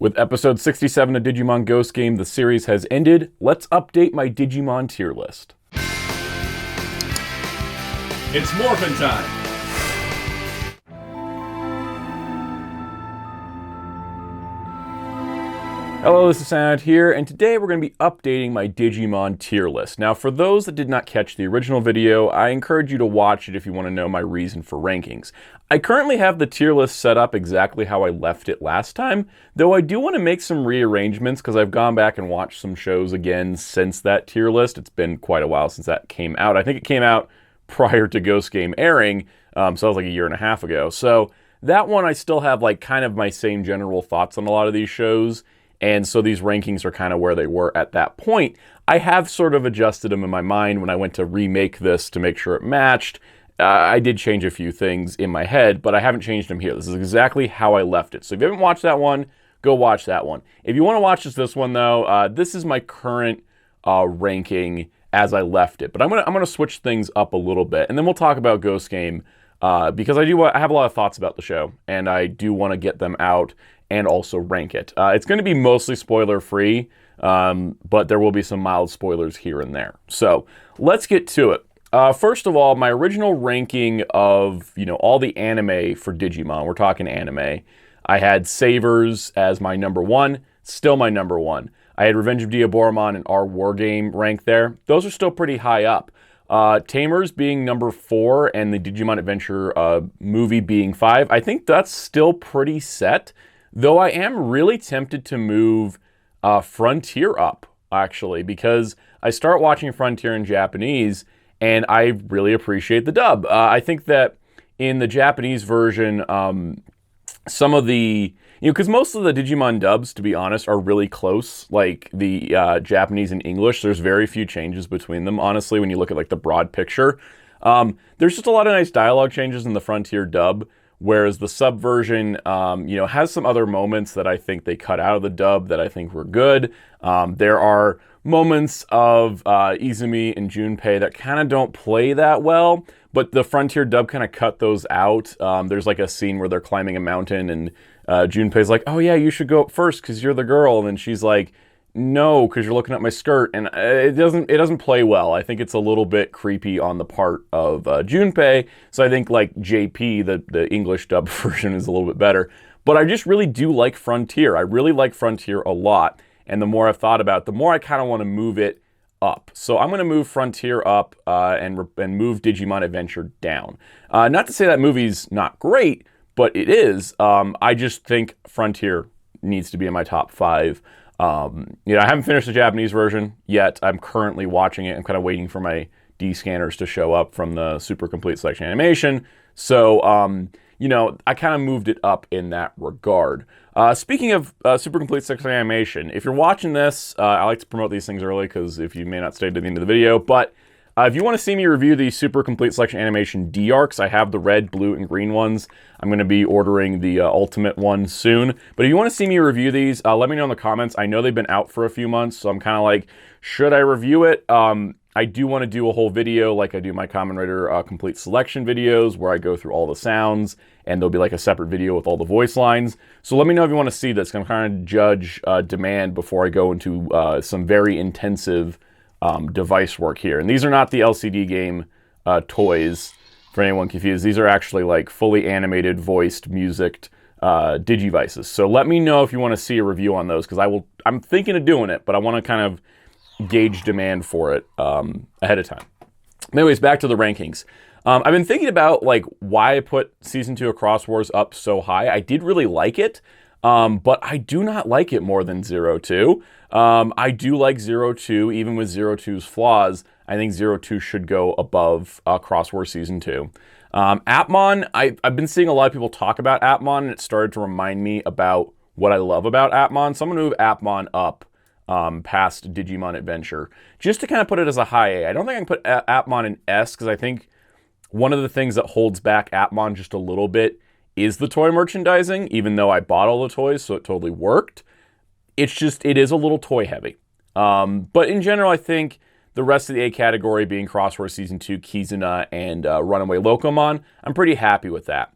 With episode 67 of Digimon Ghost Game, the series has ended. Let's update my Digimon tier list. It's morphin' time! Hello, this is Soundout here, and today we're going to be updating my Digimon tier list. Now, for those that did not catch the original video, I encourage you to watch it if you want to know my reason for rankings. I currently have the tier list set up exactly how I left it last time, though I do want to make some rearrangements because I've gone back and watched some shows again since that tier list. It's been quite a while since that came out. I think it came out prior to Ghost Game airing, so that was like a year and a half ago. So that one I still have like kind of my same general thoughts on a lot of these shows. And so these rankings are kind of where they were at that point. I have sort of adjusted them in my mind when I went to remake this to make sure it matched. I did change a few things in my head, but I haven't changed them here. This is exactly how I left it. So if you haven't watched that one, go watch that one. If you want to watch this one though, this is my current ranking as I left it. But I'm gonna switch things up a little bit, and then we'll talk about Ghost Game because I have a lot of thoughts about the show, and I do want to get them out and also rank it. It's going to be mostly spoiler-free, but there will be some mild spoilers here and there. So let's get to it. First of all, my original ranking of all the anime for Digimon, we're talking anime, I had Savers as my number 1, still my number 1. I had Revenge of Diaboromon and Our War Game ranked there. Those are still pretty high up. Tamers being number 4 and the Digimon Adventure movie being 5. I think that's still pretty set. Though I am really tempted to move Frontier up, actually, because I start watching Frontier in Japanese, and I really appreciate the dub. I think that in the Japanese version, some of the, because most of the Digimon dubs, to be honest, are really close, like the Japanese and English. There's very few changes between them, honestly, when you look at like the broad picture. There's just a lot of nice dialogue changes in the Frontier dub. Whereas the sub version, has some other moments that I think they cut out of the dub that I think were good. There are moments of Izumi and Junpei that kind of don't play that well, but the Frontier dub kind of cut those out. There's like a scene where they're climbing a mountain and Junpei's like, "Oh yeah, you should go up first because you're the girl," and then she's like, "No, because you're looking at my skirt," and it doesn't play well. I think it's a little bit creepy on the part of Junpei, so I think like JP, the English dub version, is a little bit better. But I just really do like Frontier. I really like Frontier a lot, and the more I've thought about it, the more I kind of want to move it up. So I'm going to move Frontier up and move Digimon Adventure down. Not to say that movie's not great, but it is. I just think Frontier needs to be in my top 5. I haven't finished the Japanese version yet. I'm currently watching it. I'm kind of waiting for my D-scanners to show up from the Super Complete Selection Animation. So, I kind of moved it up in that regard. Speaking of Super Complete Selection Animation, if you're watching this, I like to promote these things early because if you may not stay to the end of the video, but if you want to see me review the Super Complete Selection Animation D-Arcs, I have the red, blue, and green ones. I'm going to be ordering the ultimate one soon. But if you want to see me review these, let me know in the comments. I know they've been out for a few months, so I'm kind of like, should I review it? I do want to do a whole video like I do my Kamen Rider Complete Selection videos where I go through all the sounds, and there'll be like a separate video with all the voice lines. So let me know if you want to see this. I'm kind of judge demand before I go into some very intensive device work here. And these are not the LCD game toys, for anyone confused. These are actually like fully animated, voiced, musicked Digivices. So let me know if you want to see a review on those, because I'm thinking of doing it, but I want to kind of gauge demand for it ahead of time. Anyways, back to the rankings. I've been thinking about like why I put Season 2 of Cross Wars up so high. I did really like it, but I do not like it more than 02. I do like 02, even with 02's flaws. I think 02 should go above Cross Wars Season 2. Appmon, I've been seeing a lot of people talk about Appmon, and it started to remind me about what I love about Appmon. So I'm going to move Appmon up past Digimon Adventure, just to kind of put it as a high A. I don't think I can put Appmon in S, because I think one of the things that holds back Appmon just a little bit is the toy merchandising, even though I bought all the toys, so it totally worked. It's just, it is a little toy heavy. But in general, I think the rest of the A category being Cross Wars Season 2, Kizuna, and Runaway Locomon, I'm pretty happy with that.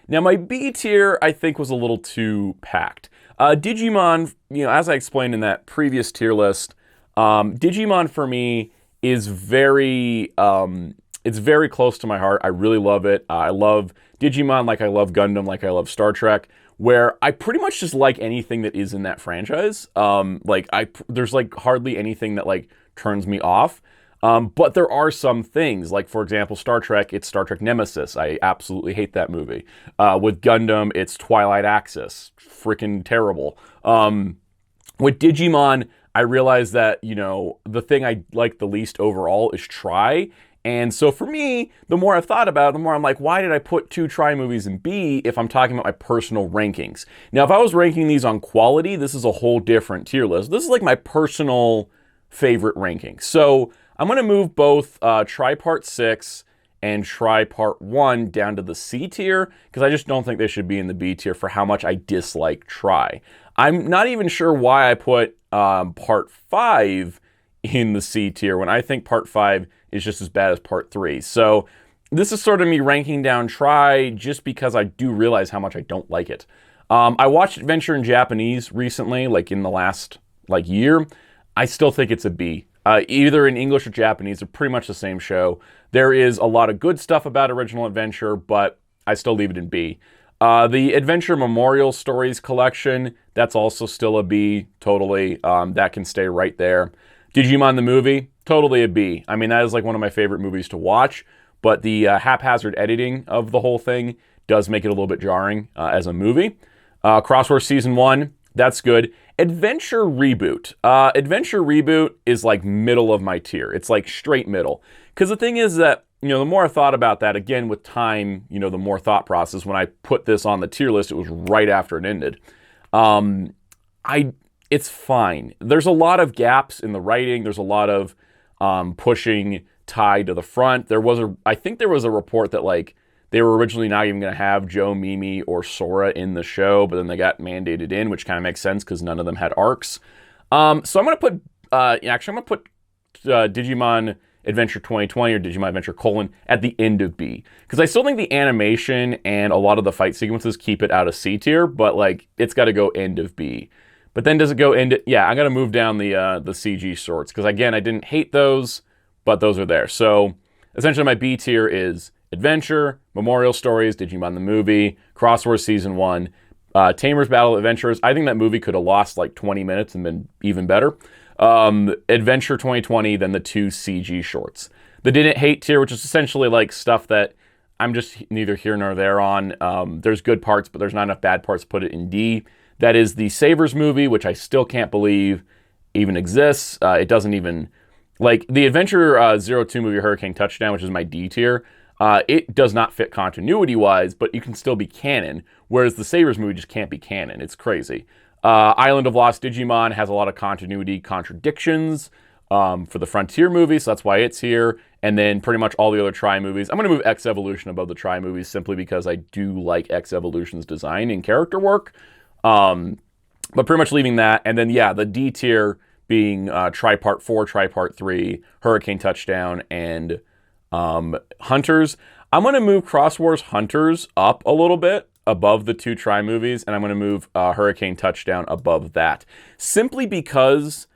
Now, my B tier, I think, was a little too packed. Digimon, as I explained in that previous tier list, Digimon for me is it's very close to my heart. I really love it. I love Digimon like I love Gundam, like I love Star Trek, where I pretty much just like anything that is in that franchise. There's like hardly anything that like turns me off. But there are some things, like for example, Star Trek, it's Star Trek Nemesis. I absolutely hate that movie. With Gundam, it's Twilight Axis. Freaking terrible. With Digimon, I realized that, the thing I like the least overall is Tri. And so for me, the more I've thought about it, the more I'm like, why did I put 2 Tri movies in B if I'm talking about my personal rankings? Now, if I was ranking these on quality, this is a whole different tier list. This is like my personal favorite ranking. So I'm going to move both Tri Part 6 and Tri Part 1 down to the C tier, because I just don't think they should be in the B tier for how much I dislike Tri. I'm not even sure why I put Part 5 in the C tier when I think Part 5 is just as bad as Part 3. So this is sort of me ranking down Tri just because I do realize how much I don't like it. I watched Adventure in Japanese recently, like in the last year. I still think it's a B. Either in English or Japanese, they're pretty much the same show. There is a lot of good stuff about Original Adventure, but I still leave it in B. The Adventure Memorial Stories collection, that's also still a B, totally. That can stay right there. Digimon the movie, totally a B. I mean, that is like one of my favorite movies to watch, but the haphazard editing of the whole thing does make it a little bit jarring as a movie. Crossword Season 1, that's good. Adventure Reboot. Adventure Reboot is like middle of my tier. It's like straight middle. Because the thing is that, the more I thought about that, again, with time, the more thought process, when I put this on the tier list, it was right after it ended. It's fine. There's a lot of gaps in the writing. There's a lot of pushing Tai to the front. I think there was a report that like they were originally not even going to have Joe, Mimi, or Sora in the show, but then they got mandated in, which kind of makes sense because none of them had arcs. So I'm going to put Digimon Adventure 2020 or Digimon Adventure : at the end of B, because I still think the animation and a lot of the fight sequences keep it out of C tier, but like it's got to go end of B. But then does it go into... Yeah, I'm going to move down the CG sorts. Because again, I didn't hate those, but those are there. So essentially my B tier is Adventure, Memorial Stories, Digimon the Movie, Crossword Season 1, Tamer's Battle of Adventurers. I think that movie could have lost like 20 minutes and been even better. Adventure 2020, then the 2 CG shorts. The didn't hate tier, which is essentially like stuff that I'm just neither here nor there on. There's good parts, but there's not enough bad parts to put it in D. That is the Savers movie, which I still can't believe even exists. It doesn't even... Like, the Adventure 02 movie, Hurricane Touchdown, which is my D tier, it does not fit continuity-wise, but you can still be canon, whereas the Savers movie just can't be canon. It's crazy. Island of Lost Digimon has a lot of continuity contradictions for the Frontier movie, so that's why it's here. And then pretty much all the other Tri movies. I'm going to move X Evolution above the Tri movies simply because I do like X Evolution's design and character work. But pretty much leaving that. And then, yeah, the D tier being Tri Part 4, Tri Part 3, Hurricane Touchdown, and Hunters. I'm going to move Cross Wars Hunters up a little bit above the 2 Tri movies, and I'm going to move Hurricane Touchdown above that. Simply because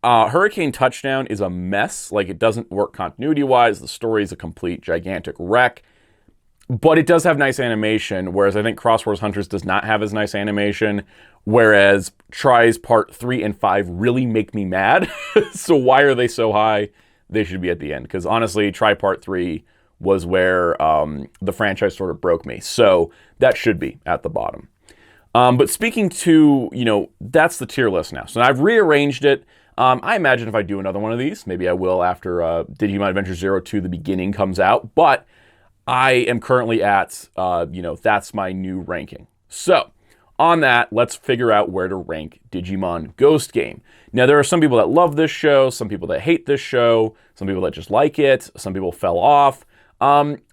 Hurricane Touchdown is a mess. Like, it doesn't work continuity-wise. The story is a complete gigantic wreck. But it does have nice animation, whereas I think Cross Wars Hunters does not have as nice animation, whereas Tri's Part 3 and 5 really make me mad. So why are they so high? They should be at the end, because honestly, Tri Part 3 was where the franchise sort of broke me. So that should be at the bottom. But speaking to, that's the tier list now. So I've rearranged it. I imagine if I do another one of these, maybe I will after Digimon Adventure 02, the beginning, comes out. But I am currently at, that's my new ranking. So, on that, let's figure out where to rank Digimon Ghost Game. Now, there are some people that love this show, some people that hate this show, some people that just like it, some people fell off.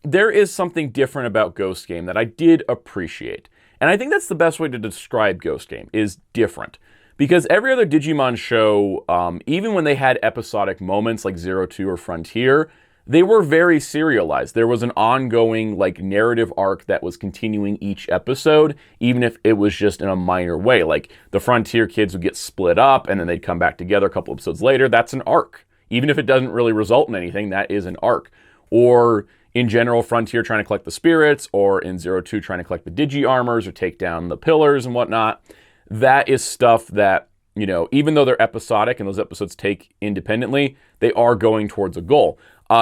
There is something different about Ghost Game that I did appreciate. And I think that's the best way to describe Ghost Game, is different. Because every other Digimon show, even when they had episodic moments like 02 or Frontier, they were very serialized. There was an ongoing like narrative arc that was continuing each episode, even if it was just in a minor way. Like the Frontier kids would get split up and then they'd come back together a couple episodes later. That's an arc. Even if it doesn't really result in anything, that is an arc. Or in general, Frontier trying to collect the spirits, or in 02 trying to collect the Digi-Armors or take down the pillars and whatnot. That is stuff that, you know, even though they're episodic and those episodes take independently, they are going towards a goal.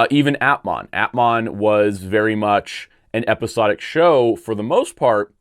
Even Appmon. Appmon was very much an episodic show for the most part,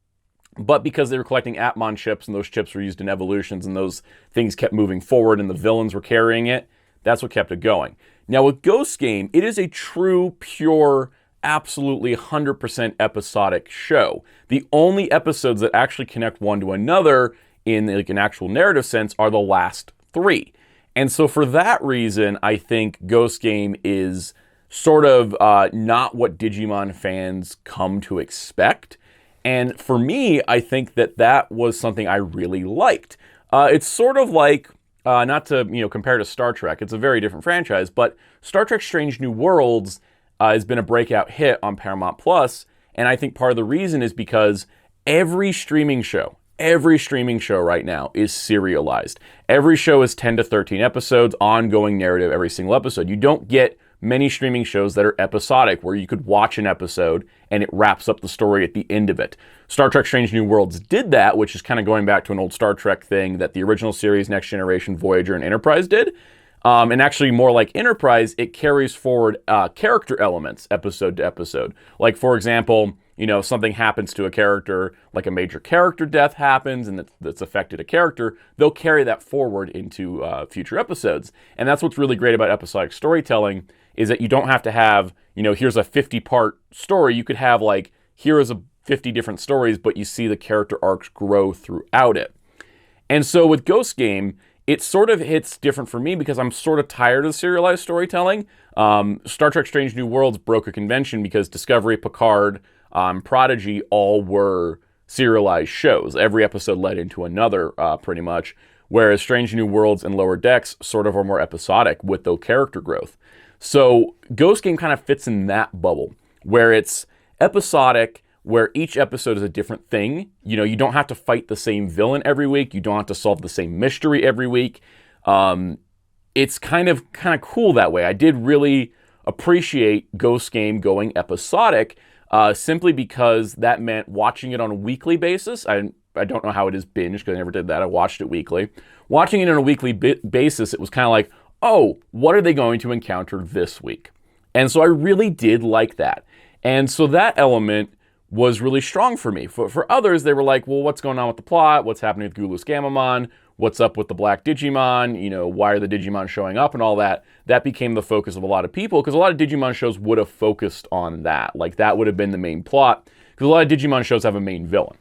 but because they were collecting Appmon chips and those chips were used in evolutions and those things kept moving forward and the villains were carrying it, that's what kept it going. Now with Ghost Game, it is a true, pure, absolutely 100% episodic show. The only episodes that actually connect one to another in like an actual narrative sense are the last 3. And so for that reason, I think Ghost Game is sort of not what Digimon fans come to expect. And for me, I think that that was something I really liked. It's sort of like, not to compare to Star Trek, it's a very different franchise, but Star Trek Strange New Worlds has been a breakout hit on Paramount Plus. And I think part of the reason is because every streaming show right now is serialized. Every show is 10 to 13 episodes, ongoing narrative every single episode. You don't get many streaming shows that are episodic, where you could watch an episode and it wraps up the story at the end of it. Star Trek Strange New Worlds did that, which is kind of going back to an old Star Trek thing that the original series, Next Generation, Voyager, and Enterprise did. And actually more like Enterprise, it carries forward character elements episode to episode. Like, for example, something happens to a character, like a major character death happens and that's affected a character, they'll carry that forward into future episodes. And that's what's really great about episodic storytelling, is that you don't have to have, here's a 50-part story. You could have like, here is a 50 different stories, but you see the character arcs grow throughout it. And so with Ghost Game, it sort of hits different for me because I'm sort of tired of serialized storytelling. Star Trek Strange New Worlds broke a convention because Discovery, Picard, Prodigy all were serialized shows. Every episode led into another, pretty much, whereas Strange New Worlds and Lower Decks sort of are more episodic with the character growth. So Ghost Game kind of fits in that bubble, where it's episodic, where each episode is a different thing. You don't have to fight the same villain every week. You don't have to solve the same mystery every week. It's kind of cool that way. I did really appreciate Ghost Game going episodic, simply because that meant watching it on a weekly basis. I don't know how it is binge, because I never did that. I watched it weekly. Watching it on a weekly basis, it was kind of like, oh, what are they going to encounter this week? And so I really did like that. And so that element was really strong for me. For others, they were like, well, what's going on with the plot? What's happening with Gulus Gamamon? What's up with the Black Digimon? Why are the Digimon showing up and all that? That became the focus of a lot of people, because a lot of Digimon shows would have focused on that. Like, that would have been the main plot, because a lot of Digimon shows have a main villain.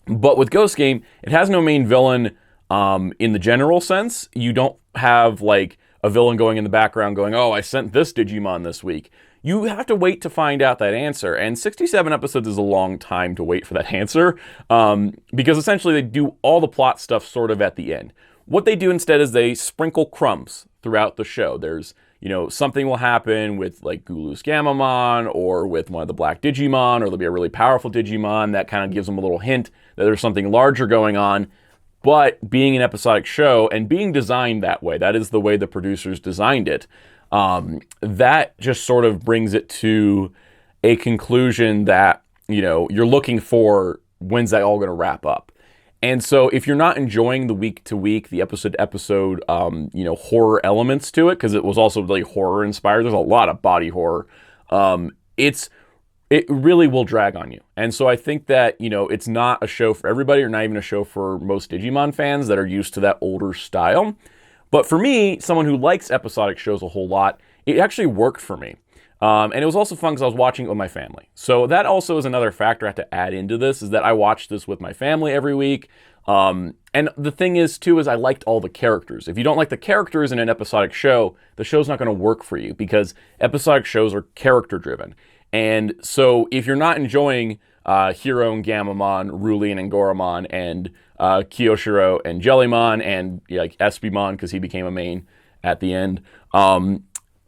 But with Ghost Game, it has no main villain in the general sense. You don't have, like, a villain going in the background going, oh, I sent this Digimon this week. You have to wait to find out that answer. And 67 episodes is a long time to wait for that answer, because essentially they do all the plot stuff sort of at the end. What they do instead is they sprinkle crumbs throughout the show. There's, something will happen with like Gulus Gamamon or with one of the Black Digimon, or there'll be a really powerful Digimon that kind of gives them a little hint that there's something larger going on. But being an episodic show and being designed that way, that is the way the producers designed it, that just sort of brings it to a conclusion that, you're looking for, when's that all going to wrap up? And so if you're not enjoying the week to week, the episode to episode, horror elements to it, because it was also really horror inspired, there's a lot of body horror, it really will drag on you. And so I think that, it's not a show for everybody, or not even a show for most Digimon fans that are used to that older style. But for me, someone who likes episodic shows a whole lot, it actually worked for me. And it was also fun because I was watching it with my family. So that also is another factor I have to add into this, is that I watch this with my family every week. And the thing is, too, is I liked all the characters. If you don't like the characters in an episodic show, the show's not going to work for you, because episodic shows are character-driven. And so if you're not enjoying Hiro and Gamamon, Ruli and Angoramon, and Kiyoshiro and Jellymon, and like Espimon, because he became a main at the end,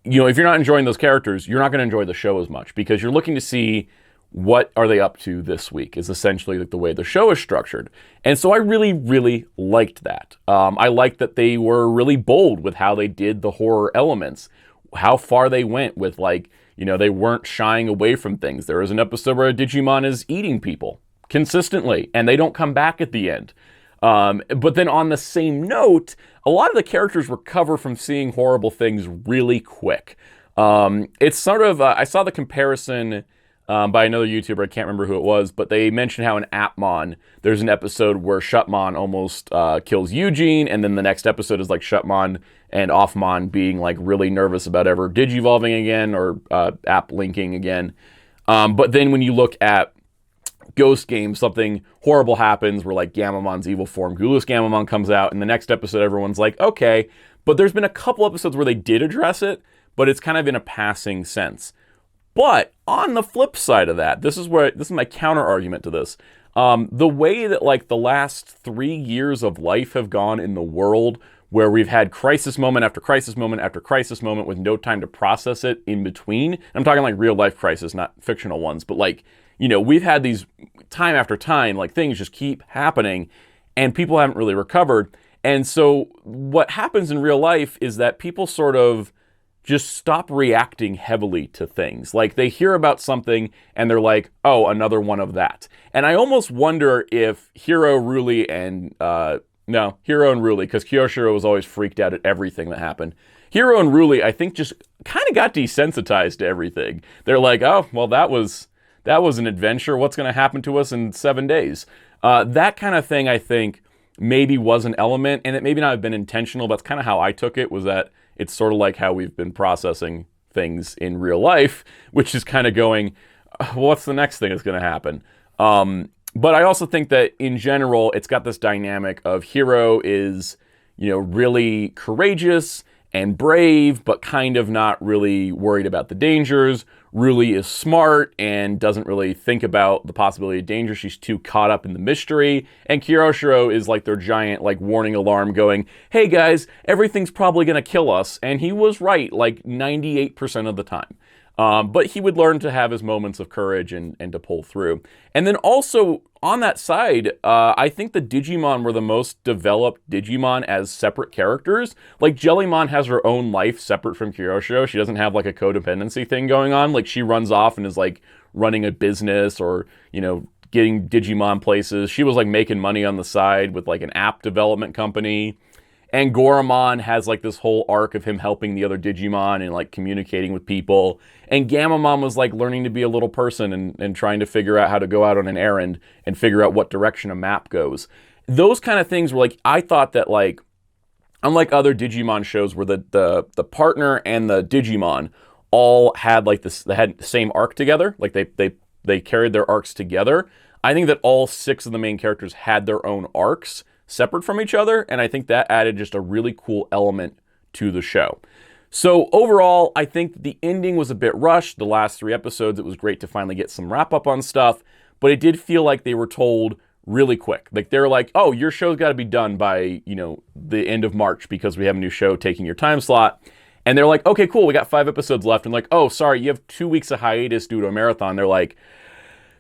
if you're not enjoying those characters, you're not going to enjoy the show as much because you're looking to see what are they up to this week is essentially like the way the show is structured. And so I really, really liked that. I liked that they were really bold with how they did the horror elements, how far they went with they weren't shying away from things. There was an episode where a Digimon is eating people consistently and they don't come back at the end. But then on the same note, a lot of the characters recover from seeing horrible things really quick. It's sort of, I saw the comparison by another YouTuber, I can't remember who it was, but they mentioned how in Appmon, there's an episode where Shutmon almost kills Eugene, and then the next episode is like Shutmon and Offmon being like really nervous about ever digivolving again or app linking again. But then when you look at Ghost Game, something horrible happens where like Gamamon's evil form, Ghoulish Gamamon, comes out, and the next episode everyone's like, okay, but there's been a couple episodes where they did address it, but it's kind of in a passing sense. But on the flip side of that, this is my counter argument to this. The way that like the last 3 years of life have gone in the world, where we've had crisis moment after crisis moment after crisis moment with no time to process it in between. I'm talking like real life crisis, not fictional ones, but like, we've had these time after time, like things just keep happening and people haven't really recovered. And so what happens in real life is that people sort of just stop reacting heavily to things. Like they hear about something and they're like, oh, another one of that. And I almost wonder if Hiro and Ruli, because Kyoshiro was always freaked out at everything that happened. Hiro and Ruli, I think, just kind of got desensitized to everything. They're like, oh, well, that was an adventure. What's going to happen to us in 7 days? That kind of thing, I think, maybe was an element, and it maybe not have been intentional, but that's kind of how I took it, was that it's sort of like how we've been processing things in real life, which is kind of going, what's the next thing that's going to happen? But I also think that in general, it's got this dynamic of Hiro is, really courageous and brave, but kind of not really worried about the dangers. Ruli is smart and doesn't really think about the possibility of danger. She's too caught up in the mystery. And Kyoshiro is like their giant like warning alarm going, hey guys, everything's probably going to kill us. And he was right like 98% of the time. But he would learn to have his moments of courage and to pull through. And then also on that side, I think the Digimon were the most developed Digimon as separate characters. Like Jellymon has her own life separate from Kyoshiro. She doesn't have like a codependency thing going on. Like she runs off and is like running a business or, getting Digimon places. She was like making money on the side with like an app development company. And Goramon has like this whole arc of him helping the other Digimon and like communicating with people. And Gamamon was like learning to be a little person and trying to figure out how to go out on an errand and figure out what direction a map goes. Those kind of things were like, I thought that like, unlike other Digimon shows where the partner and the Digimon all had like this, they had the same arc together. Like they carried their arcs together. I think that all 6 of the main characters had their own arcs separate from each other, and I think that added just a really cool element to the show. So overall, I think the ending was a bit rushed. The last 3 episodes, it was great to finally get some wrap up on stuff, but it did feel like they were told really quick. Like they're like, oh, your show's got to be done by, the end of March because we have a new show taking your time slot. And they're like, okay, cool, we got 5 episodes left. And like, oh, sorry, you have 2 weeks of hiatus due to a marathon. They're like,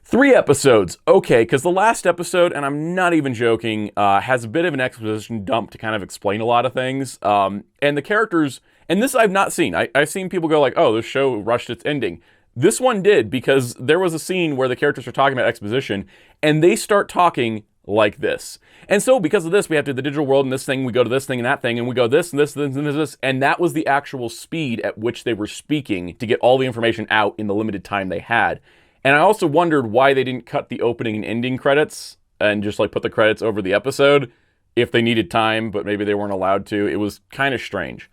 3 episodes, okay, because the last episode, and I'm not even joking, has a bit of an exposition dump to kind of explain a lot of things. And the characters, and this I've not seen. I've seen people go like, oh, this show rushed its ending. This one did, because there was a scene where the characters are talking about exposition, and they start talking like this. And so because of this, we have to the digital world and this thing, we go to this thing and that thing, and we go this and this and this, and that was the actual speed at which they were speaking to get all the information out in the limited time they had. And I also wondered why they didn't cut the opening and ending credits and just like put the credits over the episode if they needed time, but maybe they weren't allowed to. It was kind of strange.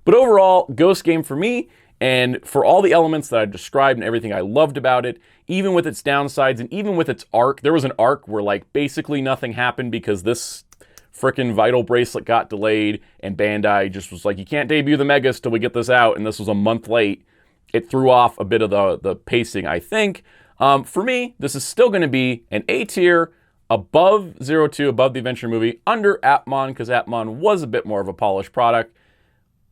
But overall, Ghost Game for me, and for all the elements that I described and everything I loved about it, even with its downsides and even with its arc, there was an arc where like basically nothing happened because this frickin' Vital Bracelet got delayed and Bandai just was like, you can't debut the Megas till we get this out, and this was a month late. It threw off a bit of the pacing, I think. For me, this is still going to be an A tier, above 02, above the adventure movie, under Appmon, because Appmon was a bit more of a polished product.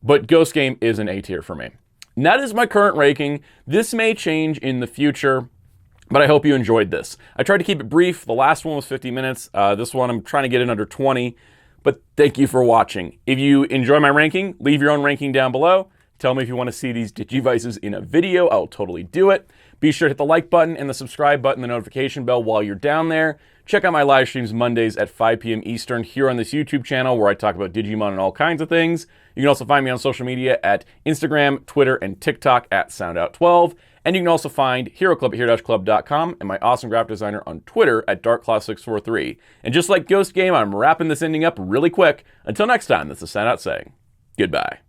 But Ghost Game is an A tier for me. And that is my current ranking. This may change in the future, but I hope you enjoyed this. I tried to keep it brief. The last one was 50 minutes. This one I'm trying to get in under 20. But thank you for watching. If you enjoy my ranking, leave your own ranking down below. Tell me if you want to see these Digivices in a video. I'll totally do it. Be sure to hit the like button and the subscribe button, the notification bell while you're down there. Check out my live streams Mondays at 5 p.m. Eastern here on this YouTube channel where I talk about Digimon and all kinds of things. You can also find me on social media at Instagram, Twitter, and TikTok at Soundout12. And you can also find HeroClub at hero-club.com and my awesome graphic designer on Twitter at darkclaw643. And just like Ghost Game, I'm wrapping this ending up really quick. Until next time, this is Soundout saying goodbye.